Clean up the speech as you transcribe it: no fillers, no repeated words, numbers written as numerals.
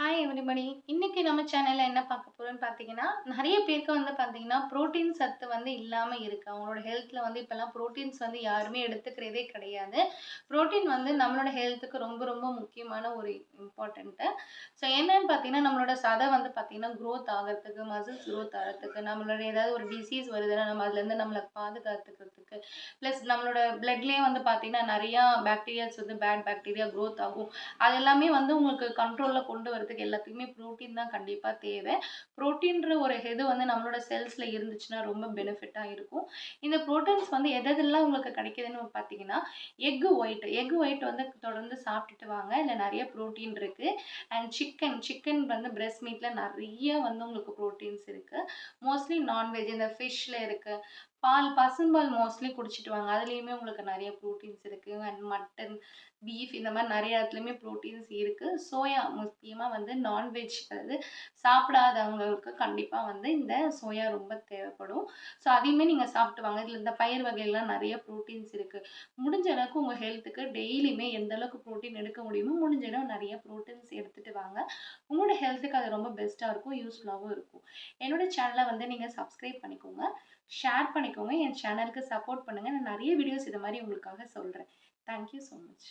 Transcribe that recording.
Hi everybody. இன்னைக்கு நம்ம சேனல்ல என்ன பார்க்க போறோம்னு பார்த்தீங்கன்னா, நெறைய பேருக்கு வந்து பார்த்தீங்கன்னா, புரோட்டீன் சத்து வந்து இல்லாம இருக்கு. அவங்களோட ஹெல்த்ல வந்து இப்பலாம் புரோட்டீன்ஸ் வந்து யாருமே எடுத்துக்கிறதே கிடையாது. புரோட்டீன் வந்து நம்மளோட ஹெல்த்துக்கு ரொம்ப ரொம்ப முக்கியமான ஒரு இம்பார்ட்டன்ட்டு. ஸோ என்னன்னு பார்த்தீங்கன்னா, நம்மளோட சதை வந்து பார்த்தீங்கன்னா, குரோத் ஆகறதுக்கு, மசில்ஸ் குரோத் ஆகறதுக்கு, நம்மளோட ஏதாவது ஒரு டிசீஸ் வருதுன்னா, நம்ம அதுலேருந்து நம்மள பாதுகாத்துக்கிறதுக்கு, ப்ளஸ் நம்மளோட பிளட்லயே வந்து பார்த்தீங்கன்னா, நெறையா பாக்டீரியாஸ் வந்து பேட் பாக்டீரியா குரோத் ஆகும். அது எல்லாமே வந்து உங்களுக்கு கண்ட்ரோல்ல கொண்டு வரதுக்கு எல்லாத்துக்குமே புரோட்டீன் தான் கண்டிப்பா தேவை. புரோட்டீன்ற ஒரு இது வந்து நம்மளோட செல்ஸ்ல இருந்துச்சுன்னா ரொம்ப பெனிஃபிட்டா இருக்கும். இந்த புரோட்டீன்ஸ் வந்து எதெல்லாம் உங்களுக்கு கிடைக்குதுன்னு பார்த்தீங்கன்னா, எக் ஒயிட் வந்து தொடர்ந்து சாப்பிட்டுட்டு வாங்க. இதுல நெறைய புரோட்டீன் இருக்கு. அண்ட் சிக்கன் வந்து பிரஸ்ட் மீட்ல நெறைய வந்து உங்களுக்கு புரோட்டீன்ஸ் இருக்கு. மோஸ்ட்லி நான்வெஜ் இந்த ஃபிஷ்ல இருக்கு. பசும்பால் மோஸ்ட்லி குடிச்சிட்டு வாங்க. அதுலயுமே உங்களுக்கு நெறைய புரோட்டீன்ஸ் இருக்கு. அண்ட் மட்டன், பீஃப் இந்த மாரி நெறைய இடத்துலயுமே புரோட்டீன்ஸ் இருக்கு. சோயா முக்கியமா வந்து நான்வெஜ் அதாவது சாப்பிடாதவங்களுக்கு கண்டிப்பா வந்து இந்த சோயா ரொம்ப தேவைப்படும். ஸோ அதையுமே நீங்க சாப்பிட்டு வாங்க. இதுல இந்த பயிர் வகைலாம் நெறைய புரோட்டீன்ஸ் இருக்கு. முடிஞ்ச அளவுக்கு உங்க ஹெல்த்துக்கு டெய்லியுமே எந்த அளவுக்கு புரோட்டீன் எடுக்க முடியுமோ, முடிஞ்ச அளவு நெறைய புரோட்டீன்ஸ் எடுத்துட்டு வாங்க. உங்களோட ஹெல்த்துக்கு அது ரொம்ப பெஸ்ட்டா இருக்கும். யூஸ்ஃபுல்லாவும் இருக்கும். என்னோட சேனல வந்து நீங்க சப்ஸ்கிரைப் பண்ணிக்கோங்க. ஷேர் பண்ணிக்கோங்க. என் சேனலுக்கு சப்போர்ட் பண்ணுங்க. நான் நெறைய வீடியோஸ் இது மாரி உங்களுக்காக சொல்றேன். Thank you so much.